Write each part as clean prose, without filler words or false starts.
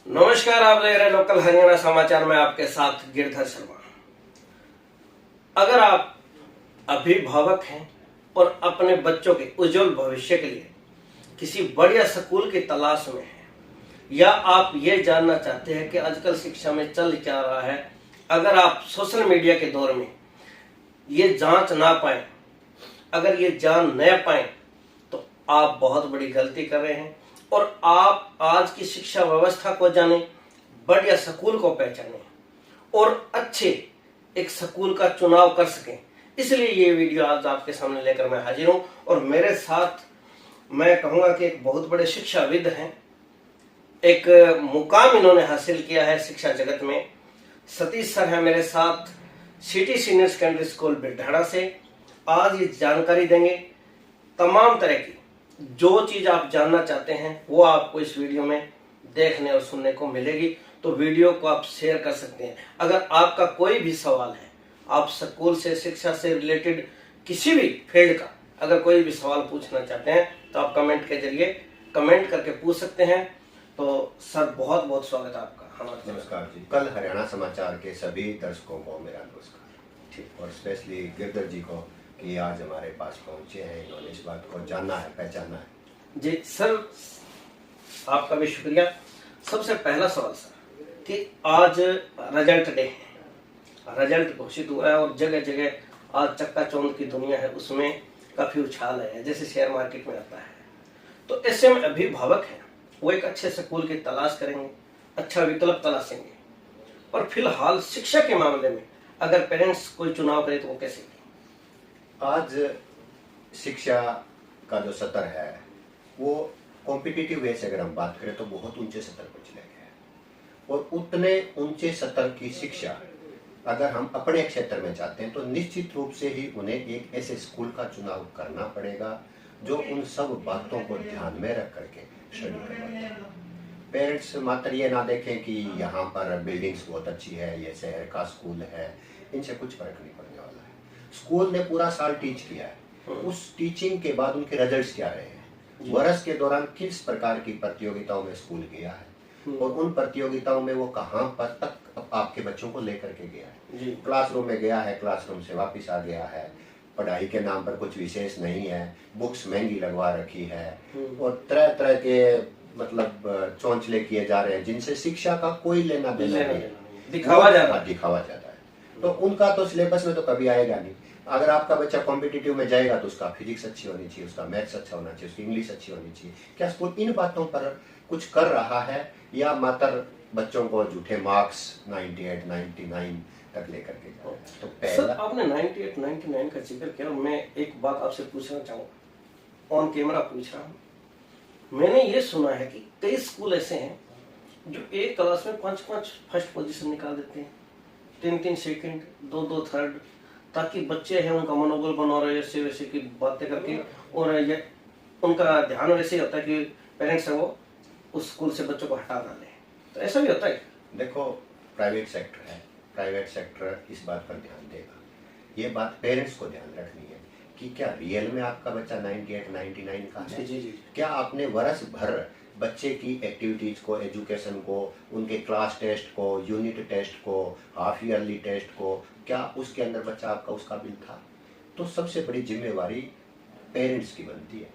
नमस्कार, आप देख रहे हैं लोकल हरियाणा समाचार में आपके साथ गिरधर शर्मा। अगर आप अभिभावक हैं और अपने बच्चों के उज्जवल भविष्य के लिए किसी बढ़िया स्कूल की तलाश में हैं, या आप ये जानना चाहते हैं कि आजकल शिक्षा में चल क्या रहा है, अगर आप सोशल मीडिया के दौर में ये जांच ना पाए, अगर ये जान न पाए, तो आप बहुत बड़ी गलती कर रहे हैं। और आप आज की शिक्षा व्यवस्था को जाने, बढ़िया स्कूल को पहचाने और अच्छे एक स्कूल का चुनाव कर सकें, इसलिए ये वीडियो आज आपके सामने लेकर मैं हाजिर हूं। और मेरे साथ मैं कहूंगा कि एक बहुत बड़े शिक्षाविद हैं, एक मुकाम इन्होंने हासिल किया है शिक्षा जगत में। सतीश सर है मेरे साथ, सिटी सीनियर सेकेंडरी स्कूल बिरधाड़ा से। आज ये जानकारी देंगे, तमाम तरह की जो चीज आप जानना चाहते हैं वो आपको इस वीडियो में देखने और सुनने को मिलेगी। तो वीडियो को आप शेयर कर सकते हैं। अगर आपका कोई भी सवाल है, आप स्कूल से, शिक्षा से रिलेटेड किसी भी फील्ड का अगर कोई भी सवाल पूछना चाहते हैं तो आप कमेंट के जरिए कमेंट करके पूछ सकते हैं। तो सर, बहुत बहुत स्वागत है आपका हमारे। नमस्कार जी। कल हरियाणा समाचार के सभी दर्शकों को मेरा नमस्कार। ठीक। और स्पेशली गिरधर जी को कि आज हमारे पास पहुंचे हैं, इन्होंने इस बात को जानना है, पहचानना है। जी सर, आपका भी शुक्रिया। सबसे पहला सवाल सर कि आज रिजल्ट डे है, रिजल्ट घोषित हुआ है और जगह जगह आज चक्काचौंध की दुनिया है, उसमें काफी उछाल है, जैसे शेयर मार्केट में आता है। तो ऐसे में अभिभावक हैं, वो एक अच्छे स्कूल की तलाश करेंगे, अच्छा विकल्प तलाशेंगे। और फिलहाल शिक्षा के मामले में अगर पेरेंट्स कोई चुनाव करे तो वो कैसे करें? आज शिक्षा का जो स्तर है वो कॉम्पिटिटिव वे से अगर हम बात करें तो बहुत ऊंचे स्तर पर चले गए हैं। और उतने ऊंचे स्तर की शिक्षा अगर हम अपने क्षेत्र में चाहते हैं तो निश्चित रूप से ही उन्हें एक ऐसे स्कूल का चुनाव करना पड़ेगा जो उन सब बातों को ध्यान में रख करके स्टडी करवाता है। पेरेंट्स मात्र ये ना देखें कि यहाँ पर बिल्डिंग्स बहुत अच्छी है, ये शहर का स्कूल है, इनसे कुछ फर्क नहीं पड़ने वाला है। स्कूल ने पूरा साल टीच किया है, उस टीचिंग के बाद उनके रिजल्ट्स क्या रहे हैं, वर्ष के दौरान किस प्रकार की प्रतियोगिताओं में स्कूल गया है और उन प्रतियोगिताओं में वो कहाँ पर तक आपके बच्चों को लेकर के गया है। क्लासरूम में गया है, क्लासरूम से वापस आ गया है, पढ़ाई के नाम पर कुछ विशेष नहीं है, बुक्स महंगी लगवा रखी है और तरह तरह के मतलब चौंचले किए जा रहे हैं जिनसे शिक्षा का कोई लेना देना नहीं, दिखावा जाता है। तो उनका तो सिलेबस में तो कभी आएगा नहीं। अगर आपका बच्चा कॉम्पिटिटिव में जाएगा तो उसका फिजिक्स अच्छी होनी चाहिए, उसका मैथ्स अच्छा होना चाहिए, उसकी इंग्लिश अच्छी होनी चाहिए। क्या स्कूल इन बातों पर कुछ कर रहा है या मात्र बच्चों को झूठे मार्क्स 98, 99 तक लेकर के जा रहा है? तो पहला आपने 98, 99 का जिक्र किया। मैं एक बात आपसे पूछना चाहूँगा, ऑन कैमरा पूछ रहा हूँ। मैंने ये सुना है कि कई स्कूल ऐसे हैं जो एक क्लास में 5-5 फर्स्ट पोजीशन निकाल देते हैं, 3-3 सेकंड, 2-2 थर्ड, ताकि बच्चे हैं उनका मनोबल बना रहे, ऐसे वैसे की बातें करके। और ये उनका ध्यान वैसे ही होता है कि पेरेंट्स है वो उस स्कूल से बच्चों को हटा ना ले। तो ऐसा भी होता है। देखो, प्राइवेट सेक्टर है, प्राइवेट सेक्टर इस बात पर ध्यान देगा। ये बात पेरेंट्स को ध्यान रखनी है कि क्या रियल में आपका बच्चा 98, 99 का है। जी। क्या आपने वर्ष भर बच्चे की एक्टिविटीज को, एजुकेशन को, उनके क्लास टेस्ट को, यूनिट टेस्ट को, हाफ ईयरली टेस्ट को, क्या उसके अंदर बच्चा आपका उस काबिल था? तो सबसे बड़ी जिम्मेवारी पेरेंट्स की बनती है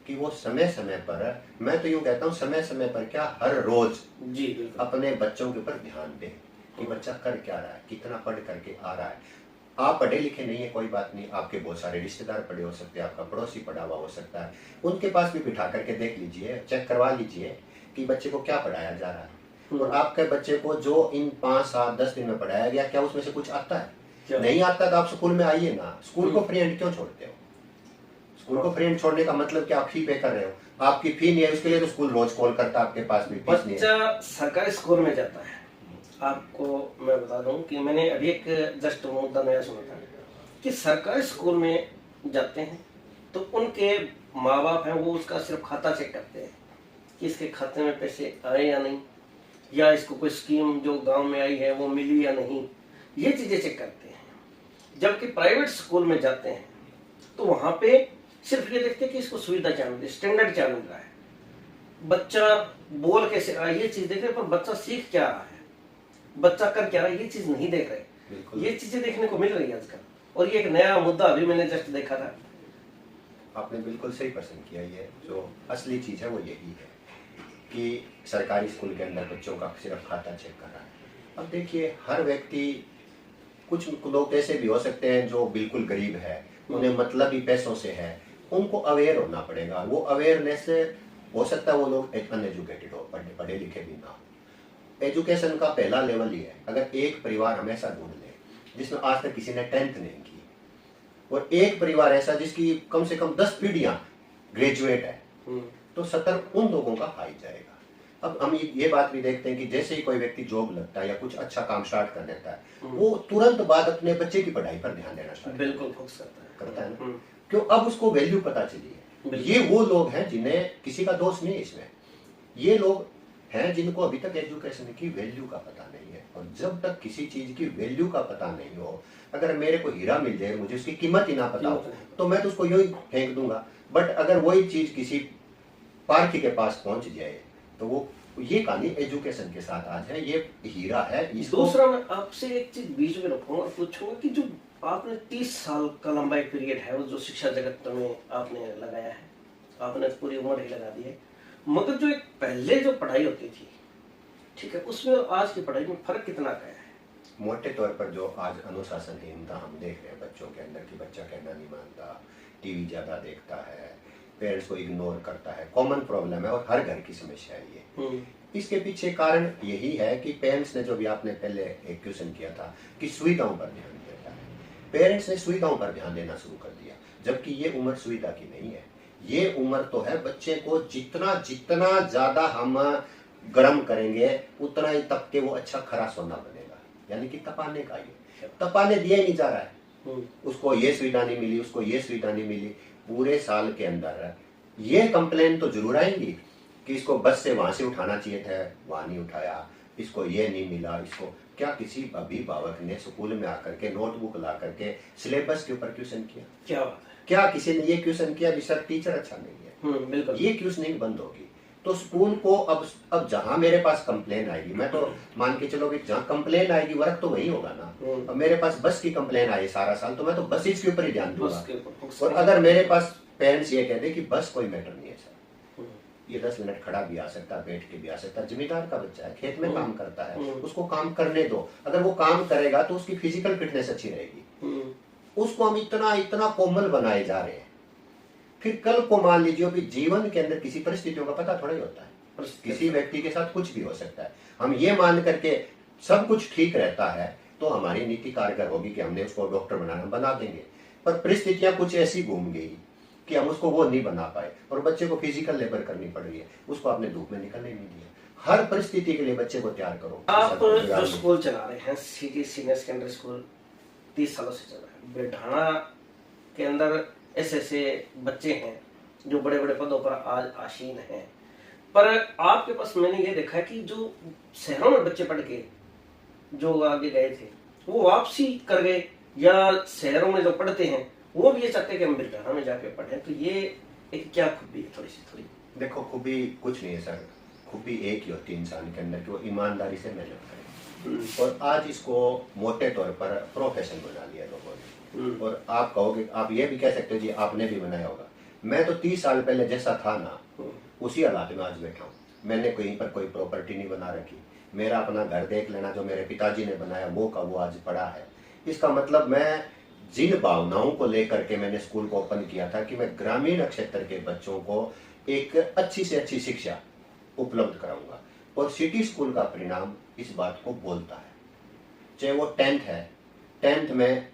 कि वो समय समय पर, मैं तो यूँ कहता हूँ समय समय पर क्या हर रोज जी अपने बच्चों के ऊपर ध्यान दें कि बच्चा कर क्या रहा है, कितना पढ़ करके आ रहा है। आप पढ़े लिखे नहीं है कोई बात नहीं, आपके बहुत सारे रिश्तेदार पढ़े हो सकते हैं, आपका पड़ोसी पढ़ा हुआ हो सकता है, उनके पास भी बिठा करके देख लीजिए, चेक करवा लीजिए कि बच्चे को क्या पढ़ाया जा रहा है। और आपके बच्चे को जो इन 5, 7, 10 दिन में पढ़ाया गया, क्या उसमें से कुछ आता है? नहीं आता तो आप स्कूल में आइए ना। स्कूल को फ्री एंड क्यों छोड़ते हो? स्कूल को फ्री एंड छोड़ने का मतलब क्या आप फी पे कर रहे हो? आपकी फी नहीं है, उसके लिए तो स्कूल रोज कॉल करता है, आपके पास भी फीस नहीं है। बच्चा सरकारी स्कूल में जाता है, आपको मैं बता दूं कि मैंने अभी एक जस्ट मुद्दा नया सुना था कि सरकारी स्कूल में जाते हैं तो उनके माँ बाप हैं वो उसका सिर्फ खाता चेक करते हैं कि इसके खाते में पैसे आए या नहीं, या इसको कोई स्कीम जो गांव में आई है वो मिली या नहीं, ये चीजें चेक करते हैं। जबकि प्राइवेट स्कूल में जाते हैं तो वहां पे सिर्फ ये देखते हैं कि इसको सुविधा क्या मिल रही है, स्टैंडर्ड क्या मिल रहा है। बच्चा बोल कैसे रहा है ये चीज देख रहे हैं, पर बच्चा सीख क्या रहा है, बच्चा कर क्या रहा है, ये चीज नहीं देख रहे। ये चीजें देखने को मिल रही है आजकल, और ये एक नया मुद्दा अभी मैंने जस्ट देखा था। आपने बिल्कुल सही पसंद किया। ये जो असली चीज है वो यही है कि सरकारी स्कूल के अंदर बच्चों का सिर्फ खाता चेक कर रहा है। अब देखिए, हर व्यक्ति, कुछ लोग ऐसे भी हो सकते हैं जो बिल्कुल गरीब है, उन्हें मतलब ही पैसों से है, उनको अवेयर होना पड़ेगा। वो अवेयरनेस से हो सकता है वो लोग अनएजुकेटेड हो, पढ़े लिखे भी ना हो। एजुकेशन का पहला लेवल ही है, अगर एक परिवार हमेशा ढूंढ ले जिसमें आज तक किसी ने 10th नहीं की, और एक परिवार ऐसा जिसकी कम से कम 10 पीढ़ियां ग्रेजुएट है, तो 70 उन लोगों का हाई जाएगा। अब हम ये बात भी देखते हैं कि जैसे ही कोई व्यक्ति जॉब लगता है या कुछ अच्छा काम स्टार्ट कर लेता है, वो तुरंत बाद अपने बच्चे की पढ़ाई पर ध्यान देना स्टार्ट बिल्कुल फोकस करता है ना। क्यों? अब उसको वैल्यू पता चली है। ये वो लोग हैं जिन्हें किसी का दोष नहीं है इसमें, ये लोग हैं जिनको अभी तक एजुकेशन की वैल्यू का पता नहीं है। और जब तक किसी चीज की वैल्यू का पता नहीं हो, अगर मेरे को हीरा मिल जाए, मुझे उसकी कीमत ही ना पता हो, तो मैं तो उसको यूं ही फेंक दूंगा। बट अगर वही चीज किसी पार्टी के पास पहुंच जाए, तो वो ये कहानी एजुकेशन के साथ आज है, ये हीरा है। दूसरा, मैं आपसे एक चीज बीच में रखूंगा और पूछूंगा कि जो आपने 30 साल का लंबा एक पीरियड है वो जो शिक्षा जगत में आपने लगाया है, आपने पूरी उम्र ही लगा दी है, मगर जो एक पहले जो पढ़ाई होती थी, ठीक है, उसमें और आज की पढ़ाई में फर्क कितना गया है? मोटे तौर पर जो आज अनुशासनहीनता हम देख रहे हैं बच्चों के अंदर, कि बच्चा कहना नहीं मानता, टीवी ज्यादा देखता है, पेरेंट्स को इग्नोर करता है, कॉमन प्रॉब्लम है और हर घर की समस्या है ये। इसके पीछे कारण यही है कि पेरेंट्स ने, जो भी आपने पहले एक क्वेश्चन किया था कि सुविधाओं पर ध्यान देता है, पेरेंट्स ने सुविधाओं पर ध्यान देना शुरू कर दिया, जबकि ये उम्र सुविधा की नहीं है। ये उम्र तो है बच्चे को जितना जितना ज्यादा हम गर्म करेंगे उतना ही तप के वो अच्छा खरा सोना बनेगा, यानी कि तपाने का। ये तपाने दिया ही नहीं जा रहा है, उसको ये सुविधा नहीं मिली, उसको ये सुविधा नहीं मिली। पूरे साल के अंदर ये कंप्लेन तो जरूर आएंगी कि इसको बस से वहां से उठाना चाहिए था, वहां नहीं उठाया, इसको ये नहीं मिला, इसको। क्या किसी अभिभावक ने स्कूल में आकर के नोटबुक ला करके सिलेबस के ऊपर क्वेश्चन किया? क्या बात है? क्या किसी ने ये क्वेश्चन किया कि सर टीचर अच्छा नहीं है? बिल्कुल। ये क्वेश्चनिंग बंद होगी तो स्कूल को अब जहां मेरे पास कंप्लेन आएगी, मैं तो मान के चलो कि जहां कंप्लेन आएगी वर्क तो वही होगा ना। अब मेरे पास बस की कंप्लेन आई सारा साल, तो मैं तो बस इसके ऊपर ही ध्यान दूंगा। और अगर मेरे पास पेरेंट्स ये कहते कि बस कोई मैटर नहीं है सर, ये 10 मिनट खड़ा भी आ सकता है, बैठ के भी आ सकता है, जिम्मेदार का बच्चा है, खेत में काम करता है, उसको काम करने दो। अगर वो काम करेगा तो उसकी फिजिकल फिटनेस अच्छी रहेगी। उसको हम इतना इतना कोमल बनाए जा रहे हैं। फिर कल को मान लीजिए कि जीवन के अंदर किसी परिस्थितियों का पता थोड़ा ही होता है, किसी व्यक्ति के साथ कुछ भी हो सकता है। हम ये मान करके सब कुछ ठीक रहता है तो हमारी नीति कारगर होगी कि हमने उसको डॉक्टर बना देंगे, पर परिस्थितियां कुछ ऐसी घूम गई कि हम उसको वो नहीं बना पाए, और बच्चे को फिजिकल लेबर करनी पड़ रही है, उसको आपने धूप में निकलने नहीं दिया। हर परिस्थिति के लिए बच्चे को तैयार करो। आप जो स्कूल चला रहे हैं, सिटी सीनियर सेकेंडरी स्कूल 30 सालों से चल रहा है, बेढाना के अंदर ऐसे बच्चे हैं जो बड़े बड़े पदों पर आज आसीन हैं, पर आपके पास मैंने ये देखा है कि जो शहरों में बच्चे पढ़ के जो आगे गए थे वो वापसी कर गए, या शहरों में जो पढ़ते हैं वो भी ये चाहते हैं कि हम बेढाना में जाके पढ़ें। तो ये एक क्या खूबी है? थोड़ी देखो, खूबी कुछ नहीं है सर, खूबी एक ही होती है इंसान के अंदर कि वो ईमानदारी से मेहनत करे। और आज इसको मोटे तौर पर प्रोफेशन बना लिया लोगों ने। और आप कहोगे, आप ये भी कह सकते हो जी आपने भी बनाया होगा। मैं तो 30 साल पहले जैसा था ना, उसी हालात में आज बैठा हूँ। मैंने कहीं पर कोई प्रॉपर्टी नहीं बना रखी, मेरा अपना घर देख लेना जो मेरे पिताजी ने बनाया वो का वो आज पड़ा है। इसका मतलब मैं जिन भावनाओं को लेकर के मैंने स्कूल को ओपन किया था कि मैं ग्रामीण क्षेत्र के बच्चों को एक अच्छी से अच्छी शिक्षा उपलब्ध कराऊंगा, और सिटी स्कूल का परिणाम इस बात को बोलता है। चाहे वो 10th है, 10th में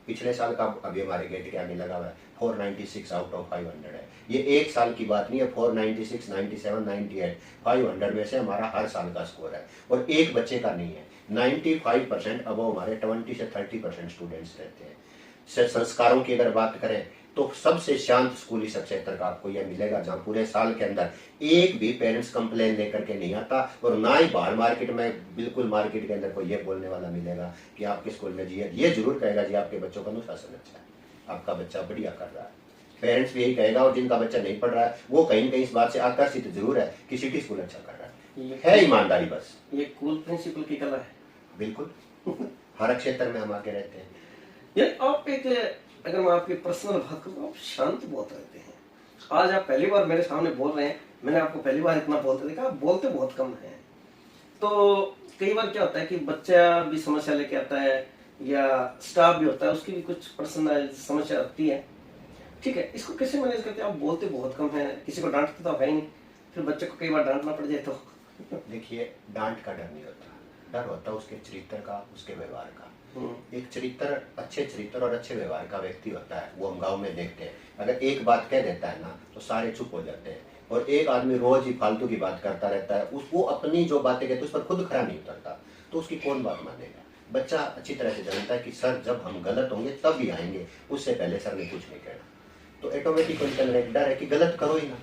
पिछले साल का अभी हमारे गेट के आगे लगा हुआ है 496 आउट ऑफ 500 है। ये एक साल की बात नहीं है, 496, 97, 98, 500 में से हमारा हर साल का स्कोर है, और एक बच्चे का नहीं है। 95% अब हमारे 20 से 30% स्टूडेंट्स रहते हैं। संस्कारों की अगर बात करें तो सबसे शांत स्कूली क्षेत्र का आपको यह मिलेगा, जहां पूरे साल के अंदर एक भी पेरेंट्स कंप्लेन लेकर के नहीं आता, और ना ही बाहर मार्केट में बिल्कुल मार्केट के अंदर कोई ये बोलने वाला मिलेगा कि आपके स्कूल में जी ये जरूर कहेगा जी आपके बच्चों का अनुशासन अच्छा है, आपका बच्चा बढ़िया कर रहा है। पेरेंट्स भी यही कहेगा, और जिनका बच्चा नहीं पढ़ रहा है वो कहीं न कहीं इस बात से आकर्षित जरूर है कि सिटी स्कूल अच्छा कर रहा है ईमानदारी बस। ये कूल प्रिंसिपल की कला है। बिल्कुल हर क्षेत्र में हम आगे रहते हैं। ये आप एक, अगर मैं आपकी पर्सनल बात करूँ, आप शांत बहुत रहते हैं। आज आप पहली बार मेरे सामने बोल रहे हैं, मैंने आपको पहली बार इतना बोलते देखा, आप बोलते बहुत कम हैं। तो कई बार क्या होता है कि बच्चा भी समस्या लेके आता है या स्टाफ भी होता है, उसकी भी कुछ पर्सनल समस्या होती है, ठीक है, इसको कैसे मैनेज करते हैं? आप बोलते बहुत कम हैं, किसी को डांटते तो है ही नहीं, फिर बच्चे को कई बार डांटना पड़ जाए तो। देखिए, डांट का डर नहीं होता, डर होता है उसके चरित्र का, उसके व्यवहार का। एक चरित्र, अच्छे चरित्र और अच्छे व्यवहार का व्यक्ति होता है, वो हम गांव में देखते हैं। अगर एक बात कह देता है ना तो सारे चुप हो जाते हैं, और एक आदमी रोज ही फालतू की बात करता रहता है, वो अपनी जो बातें कहते हैं उस पर खुद खरा नहीं उतरता, तो उसकी कौन बात मानेगा? बच्चा अच्छी तरह से जानता है कि सर जब हम गलत होंगे तब ही आएंगे, उससे पहले सर ने कुछ नहीं कहना। तो ऑटोमेटिक उनके अंदर एक डर है कि गलत करो ही ना,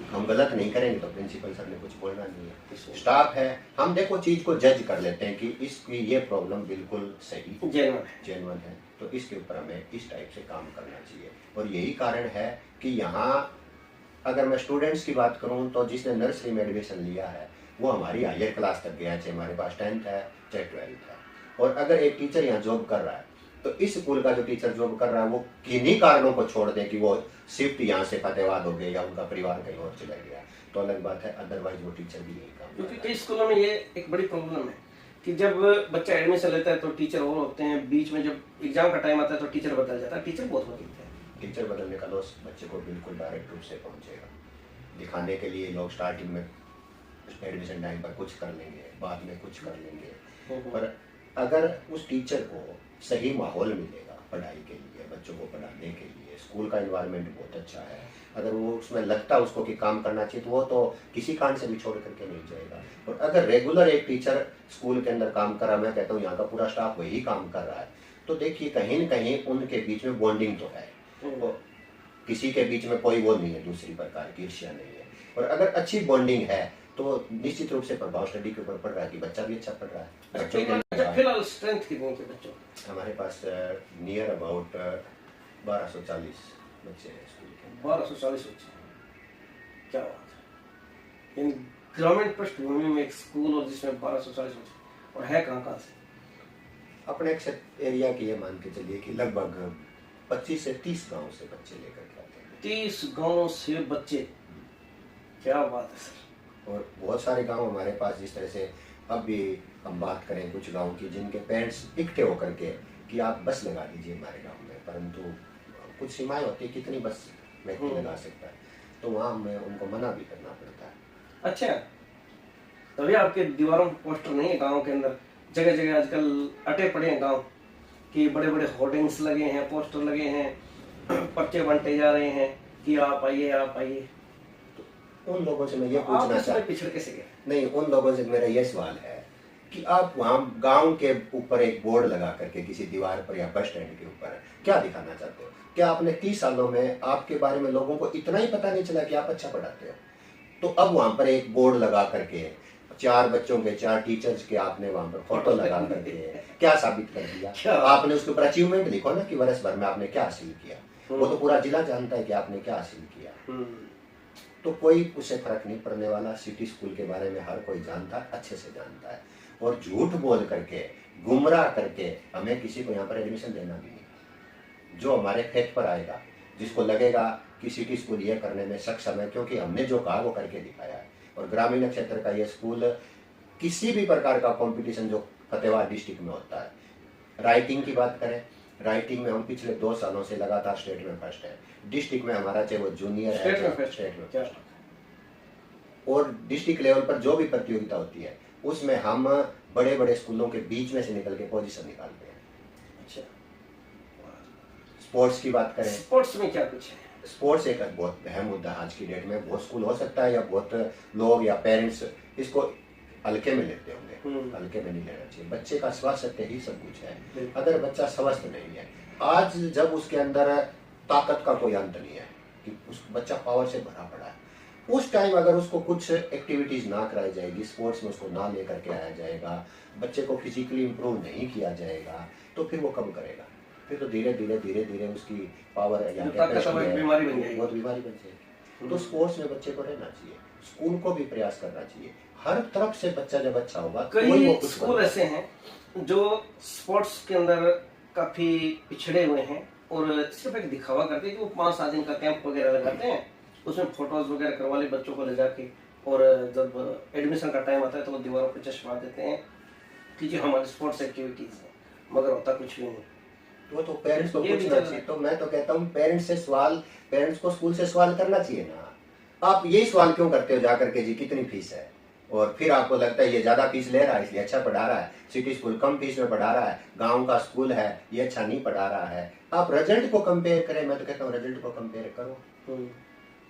हम गलत नहीं करेंगे तो प्रिंसिपल सर ने कुछ बोलना नहीं है। स्टाफ है, हम देखो चीज को जज कर लेते हैं कि इसकी ये प्रॉब्लम बिल्कुल सही जेन्युइन है, तो इसके ऊपर हमें इस टाइप से काम करना चाहिए। और यही कारण है कि यहाँ अगर मैं स्टूडेंट्स की बात करूँ तो जिसने नर्सरी में एडमिशन लिया है वो हमारी हायर क्लास तक गया है, चाहे हमारे पास 10th है चाहे 12th है। और अगर एक टीचर यहाँ जॉब कर रहा है तो इस स्कूल का जो टीचर जॉब कर रहा है वो किन्हीं कारणों को छोड़ दे कि वो शिफ्ट यहाँ से फतेहाबाद हो गया या उनका परिवार कहीं और चला गया, तो अलग बात है, अदरवाइज वो टीचर भी यही काम। क्योंकि कई स्कूलों में ये एक बड़ी प्रॉब्लम है कि जब बच्चा एडमिशन लेता है तो टीचर और होते हैं, बीच में जब एग्जाम का टाइम आता है तो टीचर बदल जाता है। टीचर बहुत बदलते हैं। टीचर बदलने का लॉस बच्चे को बिल्कुल डायरेक्ट रूप से पहुंचेगा। दिखाने के लिए लोग स्टार्टिंग में एडमिशन टाइम पर कुछ कर लेंगे, बाद में कुछ कर लेंगे, पर अगर उस टीचर को सही माहौल मिलेगा पढ़ाई के लिए, बच्चों को पढ़ाने के लिए, स्कूल का एनवायरनमेंट बहुत अच्छा है, अगर वो उसमें लगता है उसको कि काम करना चाहिए तो वो तो किसी कारण से भी छोड़ करके नहीं जाएगा। और अगर रेगुलर एक टीचर स्कूल के अंदर काम कर रहा है, मैं कहता हूँ यहाँ का पूरा स्टाफ वही काम कर रहा है, तो देखिए कहीं न कहीं उनके बीच में बॉन्डिंग तो है, तो किसी के बीच में कोई वो नहीं है, दूसरी प्रकार की ईर्ष्या नहीं है। और अगर अच्छी बॉन्डिंग है तो निश्चित रूप से प्रभाव स्टडी के ऊपर पड़ रहा है कि बच्चा भी अच्छा पढ़ रहा है। बच्चों के फिलहाल स्ट्रेंथ कितनी है बच्चों? हमारे पास नियर अबाउट 1240 बच्चे हैं स्कूल के। 1240 बच्चे, क्या बात है। इन ग्रामीण पृष्ठभूमि में एक स्कूल और जिसमें 1240 बच्चे, और है कहाँ से? अपने एरिया की ये मान के चलिए कि लगभग 25 से 30 गांव से बच्चे लेकर के आते हैं। 30 गांव से बच्चे, क्या बात है सर। और बहुत सारे गांव हमारे पास, जिस तरह से अब भी हम बात करें कुछ गांव की जिनके पेरेंट्स इकट्ठे होकर के कि आप बस लगा दीजिए हमारे गांव में, परंतु कुछ सीमाएं होती है कितनी बस व्यक्ति लगा सकता है, तो वहाँ हमें उनको मना भी करना पड़ता है। अच्छा, तभी आपके दीवारों में पोस्टर नहीं है गाँव के अंदर? जगह जगह आजकल अटे पड़े हैं गाँव कि बड़े बड़े होर्डिंग्स लगे हैं, पोस्टर लगे हैं, पर्चे बांटे जा रहे हैं कि आप आइए आप आइए। उन लोगों से मैं ये पूछना चाहता हूँ, पिछड़ कैसे गए? नहीं, उन लोगों से मेरा ये सवाल है कि आप वहाँ गांव के ऊपर एक बोर्ड लगा करके किसी दीवार पर या बस स्टैंड के ऊपर क्या दिखाना चाहते हो? क्या आपने 30 सालों में आपके बारे में लोगों को इतना ही पता नहीं चला कि आप अच्छा पढ़ाते हो? तो अब वहाँ पर एक बोर्ड लगा करके 4 बच्चों के 4 टीचर्स के आपने वहाँ पर फोटो लगा करके क्या साबित कर दिया? आपने उसके ऊपर अचीवमेंट लिखो ना कि वर्ष भर में आपने क्या हासिल किया, वो तो पूरा जिला जानता है कि आपने क्या हासिल किया। तो कोई उसे फर्क नहीं पड़ने वाला। सिटी स्कूल के बारे में हर कोई जानता है, अच्छे से जानता है, और झूठ बोल करके, गुमराह करके हमें किसी को यहाँ पर एडमिशन देना भी नहीं। जो हमारे खेत पर आएगा, जिसको लगेगा कि सिटी स्कूल ये करने में सक्षम है क्योंकि हमने जो कहा वो करके दिखाया है, और ग्रामीण क्षेत्र का ये स्कूल किसी भी प्रकार का कंपटीशन जो फतेहाबाद डिस्ट्रिक्ट में होता है, राइटिंग की बात करें, राइटिंग में हम पिछले 2 सालों से लगातार स्टेट में फर्स्ट है। डिस्ट्रिक्ट में हमारा चाहे वो जूनियर है, स्टेट में फर्स्ट, और डिस्ट्रिक्ट लेवल पर जो भी प्रतियोगिता होती है उसमें हम बड़े बड़े स्कूलों के बीच में से निकल के पोजीशन निकालते हैं। अच्छा, स्पोर्ट्स की बात करें, स्पोर्ट्स में क्या कुछ है? स्पोर्ट्स एक बहुत अहम मुद्दा आज की डेट में। बहुत स्कूल हो सकता है या बहुत लोग या पेरेंट्स इसको हल्के में लेते होंगे, हल्के में नहीं लेना चाहिए। बच्चे का स्वास्थ्य ही सब कुछ है। अगर बच्चा स्वस्थ नहीं है, आज जब उसके अंदर ताकत का कोई अंत नहीं है कि उस बच्चा पावर से भरा पड़ा है, उस टाइम अगर उसको कुछ एक्टिविटीज ना कराई जाएगी, स्पोर्ट्स में उसको ना लेकर के आया जाएगा, बच्चे को फिजिकली इंप्रूव नहीं किया जाएगा, तो फिर वो कब करेगा? फिर तो धीरे धीरे उसकी पावर या ताकत बीमारी बन जाएगी, बहुत बीमारी बन जाएगी। तो स्पोर्ट्स में बच्चे को रहना चाहिए, स्कूल को भी प्रयास करना चाहिए, हर तरफ से बच्चा जब अच्छा होगा। कई स्कूल ऐसे हैं जो स्पोर्ट्स के अंदर काफी पिछड़े हुए हैं और सिर्फ एक दिखावा करते हैं कि वो 5-7 दिन का कैंप वगैरह लगाते हैं, उसमें फोटोज वगैरह करवा ले बच्चों को ले जाके, और जब एडमिशन का टाइम आता है तो वो दीवारों पर चश्मा देते हैं कि जी हमारी स्पोर्ट्स एक्टिविटीज है, मगर होता कुछ भी नहीं। वो तो पेरेंट्स को पूछना चाहिए। तो मैं तो कहता हूँ पेरेंट्स को स्कूल से सवाल करना चाहिए ना। आप यही सवाल क्यों करते हो जाकर के जी कितनी फीस है, और फिर आपको लगता है ये ज्यादा फीस ले रहा है इसलिए अच्छा पढ़ा रहा है, सिटी स्कूल कम फीस में पढ़ा रहा है, गांव का स्कूल है ये अच्छा नहीं पढ़ा रहा है। आप रिजल्ट को कंपेयर करें, मैं तो कहता हूँ रिजल्ट को कंपेयर करो,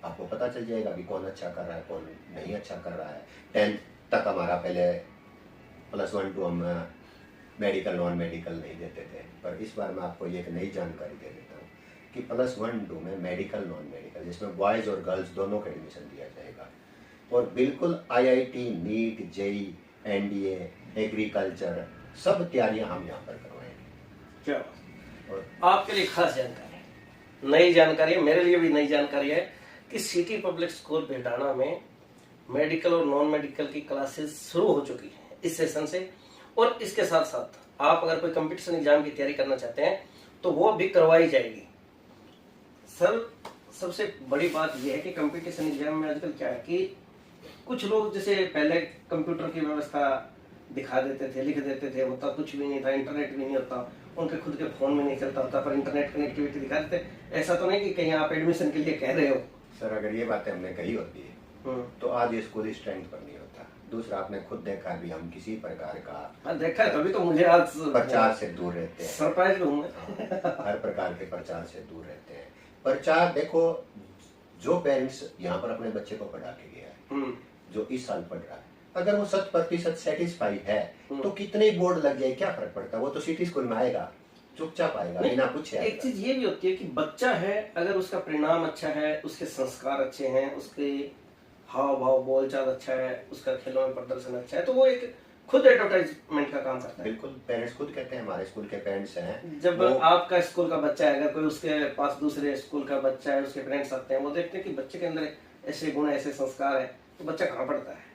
आपको पता चल जाएगा कि कौन अच्छा कर रहा है कौन नहीं अच्छा कर रहा है। 10th तक हमारा पहले +1 2 हम मेडिकल नॉन मेडिकल नहीं देते थे, पर इस बार मैं आपको ये एक नई जानकारी दे देता हूँ कि +1 2 में मेडिकल नॉन मेडिकल जिसमें बॉयज और गर्ल्स दोनों का एडमिशन दिया जाएगा, और बिल्कुल IIT NEET JEE NDA agriculture सब तैयारियां हम यहाँ पर करवाएंगे। क्या और आपके लिए खास जानकारी है, नई जानकारी है, मेरे लिए भी नई जानकारी है कि सिटी पब्लिक स्कूल बेडाना में मेडिकल और नॉन मेडिकल की क्लासेस शुरू हो चुकी हैं इस सेशन से, और इसके साथ साथ आप अगर कोई कंपटीशन एग्जाम की तैयारी करना चाहते हैं तो वो भी करवाई जाएगी। सर सबसे बड़ी बात यह है कि कंपटीशन एग्जाम में आजकल क्या है कि कुछ लोग जैसे पहले कंप्यूटर की व्यवस्था दिखा देते थे, लिख देते थे, होता कुछ भी नहीं था, इंटरनेट भी नहीं होता, उनके खुद के फोन में नहीं चलता होता, पर इंटरनेट कनेक्टिविटी दिखा देते। ऐसा तो नहीं कि कहीं आप एडमिशन के लिए कह रहे हो। सर अगर ये बातें हमने कही होती है तो आज ये स्कूल इस ट्रेंड पर नहीं होता। दूसरा आपने खुद देखा भी हम किसी प्रकार का देखा है, तभी तो मुझे आज प्रचार से दूर रहते हैं, सरप्राइज हूं मैं। हर प्रकार के प्रचार से दूर रहते हैं। प्रचार देखो, जो पेरेंट्स यहाँ पर अपने बच्चे को पढ़ा के गया है, जो इस साल पढ़ रहा है, अगर वो 100% सेटिस्फाई है तो कितने बोर्ड लग जाए क्या फर्क पड़ता है, वो तो सिटी स्कूल में आएगा, चुपचाप आएगा बिना पूछे। एक चीज ये भी होती है कि बच्चा है, अगर उसका परिणाम अच्छा है, उसके संस्कार अच्छे हैं, उसके हाव भाव बोलचाल अच्छा है, उसका खेलों में प्रदर्शन अच्छा है, तो वो एक खुद एडवर्टाइजमेंट का काम करता है। बिल्कुल, पेरेंट्स खुद कहते हैं, हमारे स्कूल के पेरेंट्स हैं, जब आपका स्कूल का बच्चा है, अगर कोई उसके पास दूसरे स्कूल का बच्चा है, उसके पेरेंट्स आते हैं, वो देखते हैं कि बच्चे के अंदर ऐसे गुण ऐसे संस्कार है, तो बच्चा कहाँ पढ़ता है।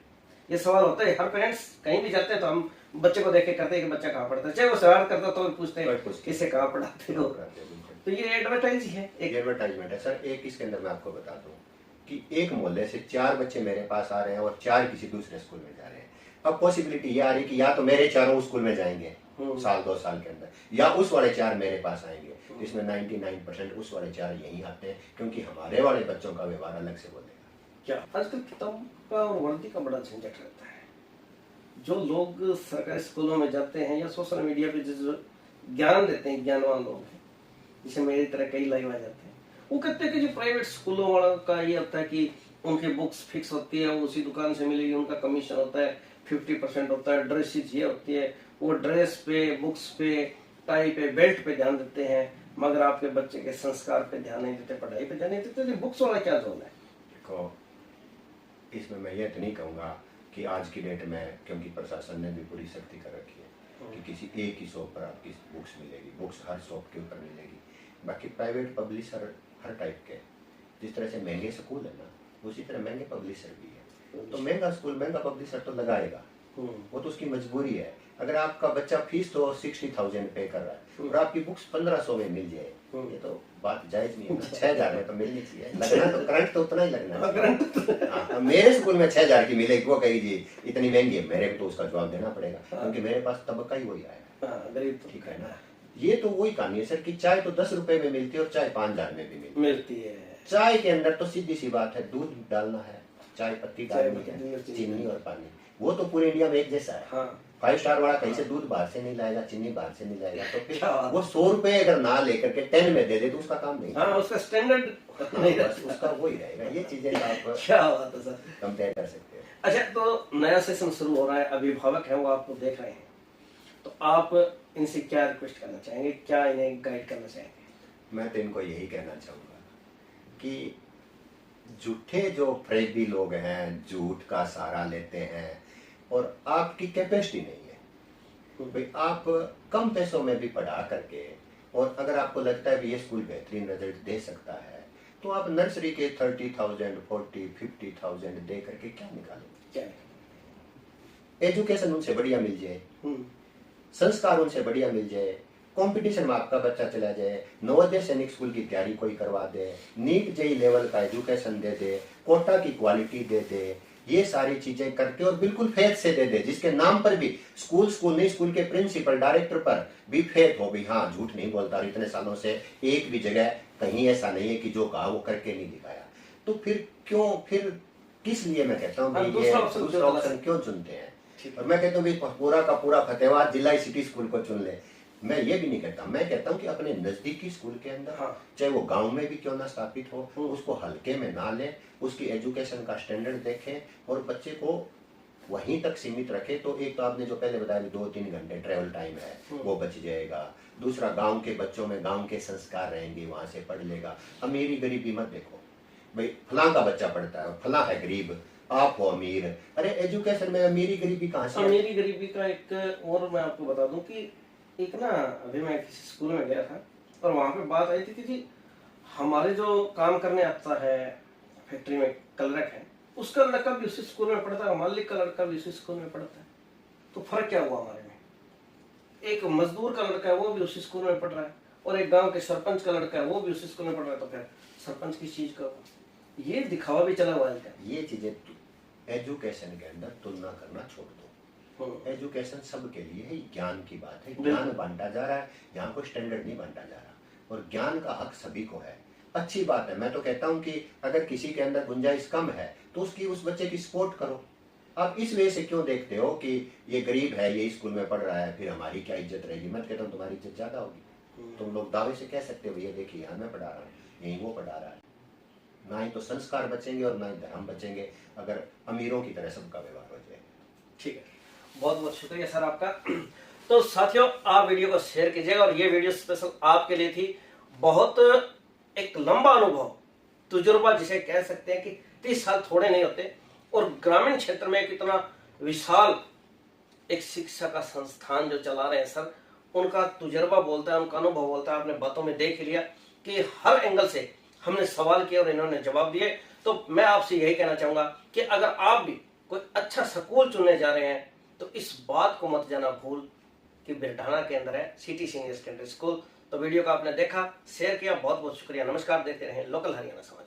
ये सवाल होता है, हर पेरेंट्स कहीं भी जाते हैं तो हम बच्चे को देख के करते हैं कि बच्चा कहाँ पढ़ता है, चाहे वो शरारत करता तो पूछते हैं किसे कहाँ पढ़ाते हो। तो ये एडवर्टाइज है, एक एडवर्टाइजमेंट है सर। एक इसके अंदर मैं आपको बता दूं कि एक मोहल्ले से 4 बच्चे मेरे पास आ रहे हैं और 4 किसी दूसरे स्कूल में जा रहे हैं। अब पॉसिबिलिटी ये आ रही कि या तो मेरे चारों स्कूल में जाएंगे साल 2 साल के अंदर, या उस वाले 4 मेरे पास आएंगे, जिसमें 99% उस वाले 4 यहीं आते हैं, क्योंकि हमारे वाले बच्चों का व्यवहार अलग से बोलेगा। क्या आजकल किताब का और वर्दी का बड़ा झंझट रहता है। जो लोग सरकारी स्कूलों में जाते हैं या सोशल मीडिया पे जो ज्ञान देते हैं, ज्ञानवान लोग हैं, जिसे मेरी तरह कई लाइव आ जाते हैं, वो कहते हैं कि जो प्राइवेट स्कूलों वालों का ये होता है कि उनकी बुक्स फिक्स होती है, वो उसी दुकान से मिलेगी, उनका कमीशन होता है 50% होता है, ड्रेसेज ये होती है, वो ड्रेस पे, बुक्स पे, टाई पे, बेल्ट पे ध्यान देते हैं, मगर आपके बच्चे के संस्कार पे ध्यान नहीं देते, पढ़ाई पे ध्यान नहीं देते। बुक्स वाला क्या जोन है? देखो, इसमें मैं ये तो नहीं कहूँगा कि आज की डेट में, क्योंकि प्रशासन ने भी पूरी सख्ती कर रखी है कि किसी एक ही शॉप पर आपकी बुक्स मिलेगी, बुक्स हर शॉप के ऊपर मिलेगी। बाकी प्राइवेट पब्लिशर हर टाइप के, जिस तरह से महंगे स्कूल है ना, उसी तरह महंगे पब्लिशर भी है। तो महंगा स्कूल महंगा पब्लिशर तो लगाएगा, वो तो उसकी मजबूरी है। अगर आपका बच्चा फीस तो 60,000 पे कर रहा है और आपकी बुक्स 1500 में मिल जाए, ये तो बात जायज नहीं है। 6,000 में तो मिलनी चाहिए, लगना तो करंट तो उतना ही लगना है। मेरे स्कूल में 6,000 की मिलेगी, वो कहेगी जी इतनी महंगी है, मेरे को तो उसका जवाब देना पड़ेगा, क्योंकि मेरे पास तबका ही वही आया। ठीक है ना। ये तो वही कहानी है सर कि चाय तो 10 रुपए में मिलती है और चाय 5,000 में भी मिलती है। चाय के अंदर तो सीधी सी बात है, दूध डालना है, चाय पत्ती डालनी है, चीनी और पानी, वो तो पूरे इंडिया में एक जैसा है। 5 स्टार वाला कहीं से दूध बाहर से नहीं लाएगा, चीनी बाहर से नहीं लाएगा, तो फिर वो 100 रुपए अगर ना लेकर के 10 में दे दे तो उसका काम नहीं। उसका स्टैंडर्ड नहीं रहता, उसका वही रहेगा। ये चीजें आप क्या बात है सर, कंपेयर कर सकते हैं। अच्छा, तो नया सेशन शुरू हो रहा है, अभिभावक हैं वो आपको देख रहे हैं, तो आप इनसे क्या रिक्वेस्ट करना चाहेंगे, क्या इन्हें गाइड करना चाहेंगे? मैं तो इनको यही कहना चाहूंगा कि झूठे जो फरेबी लोग हैं, झूठ का सहारा लेते हैं और आपकी कैपेसिटी नहीं है भाई, आप कम पैसों में भी पढ़ा करके और अगर आपको लगता है कि ये स्कूल बेहतरीन रिजल्ट दे सकता है, तो आप नर्सरी के 30,000, 40, 50,000 दे करके क्या निकालेंगे? क्या एजुकेशन उनसे बढ़िया मिल जाए, संस्कार उनसे बढ़िया मिल जाए, कंपटीशन में आपका बच्चा चला जाए, नवोदय सैनिक स्कूल की तैयारी कोई करवा दे, नीट जेई लेवल का एजुकेशन दे दे, कोटा की क्वालिटी दे दे, ये सारी चीजें करके और बिल्कुल फेथ से दे दे, जिसके नाम पर भी स्कूल नहीं, स्कूल के प्रिंसिपल डायरेक्टर पर भी फेथ हो भी, हाँ झूठ नहीं बोलता, और इतने सालों से एक भी जगह कहीं ऐसा नहीं है कि जो कहा वो करके नहीं दिखाया। तो फिर क्यों, फिर किस लिए मैं कहता हूँ ये दूसरा ऑप्शन क्यों चुनते हैं? और मैं कहता हूँ पूरा का पूरा फतेहाबाद जिला सिटी स्कूल को चुन ले, मैं ये भी नहीं कहता। मैं कहता हूँ कि अपने नजदीकी स्कूल के अंदर, चाहे वो गांव में भी क्यों ना स्थापित हो, उसको हल्के में ना ले, उसकी एजुकेशन का स्टैंडर्ड देखें और बच्चे को वहीं तक सीमित रखे। तो एक तो आपने जो पहले बताया 2-3 घंटे ट्रेवल टाइम है वो बच जाएगा। दूसरा, गांव के बच्चों में गांव के संस्कार रहेंगे, वहां से पढ़ लेगा। अमीरी गरीबी मत देखो, भाई फलां का बच्चा पढ़ता है और फलां है गरीब, आप हो अमीर। अरे एजुकेशन में अमीरी गरीबी कहाँ से? अमीरी गरीबी का एक और मैं आपको बता दूं कि एक ना, अभी मैं किसी स्कूल में गया था और वहां पे बात आई थी कि जी हमारे जो काम करने आता है फैक्ट्री में क्लर्क है, उसका लड़का भी उसी स्कूल में पढ़ता है, मालिक का लड़का भी उसी स्कूल में पढ़ता है। तो फर्क क्या हुआ हमारे में? एक मजदूर का लड़का है वो भी उसी स्कूल में पढ़ रहा है, और एक गांव के सरपंच का लड़का है वो भी उसी स्कूल में पढ़ रहा है। तो फिर सरपंच किस चीज का? ये दिखावा भी चला हुआ है। ये चीजें एजुकेशन के अंदर तुलना करना छोड़ दो। एजुकेशन सबके लिए है, ज्ञान की बात है, ज्ञान बांटा जा रहा है, यहाँ कोई स्टैंडर्ड नहीं बांटा जा रहा, और ज्ञान का हक सभी को है। अच्छी बात है। मैं तो कहता हूँ कि अगर किसी के अंदर गुंजाइश कम है तो उसकी, उस बच्चे की सपोर्ट करो। आप इस वजह से क्यों देखते हो कि ये गरीब है, ये स्कूल में पढ़ रहा है, फिर हमारी क्या इज्जत रहेगी? मैं कहता हूँ तुम्हारी इज्जत ज्यादा होगी। तुम लोग दावे से कह सकते हो ये देखिए यहाँ मैं पढ़ा रहा हूँ, यही वो पढ़ा रहा है। ना ही तो संस्कार बचेंगे और ना ही धर्म बचेंगे अगर अमीरों की तरह सबका व्यवहार हो जाए। ठीक है, बहुत बहुत शुक्रिया सर आपका। तो साथियों, आप वीडियो को शेयर कीजिएगा, और ये वीडियो स्पेशल आपके लिए थी। बहुत एक लंबा अनुभव, तजुर्बा जिसे कह सकते हैं कि 30 साल थोड़े नहीं होते, और ग्रामीण क्षेत्र में एक इतना विशाल एक शिक्षा का संस्थान जो चला रहे हैं सर, उनका तजुर्बा बोलता है, उनका अनुभव बोलता है। आपने बातों में देख लिया कि हर एंगल से हमने सवाल किए और इन्होंने जवाब दिए। तो मैं आपसे यही कहना चाहूंगा कि अगर आप भी कोई अच्छा स्कूल चुनने जा रहे हैं तो इस बात को मत जाना भूल कि बिरढाना के अंदर है सिटी सीनियर सेकेंडरी स्कूल। तो वीडियो को आपने देखा, शेयर किया, बहुत बहुत शुक्रिया। नमस्कार, देखते रहें लोकल हरियाणा समाचार।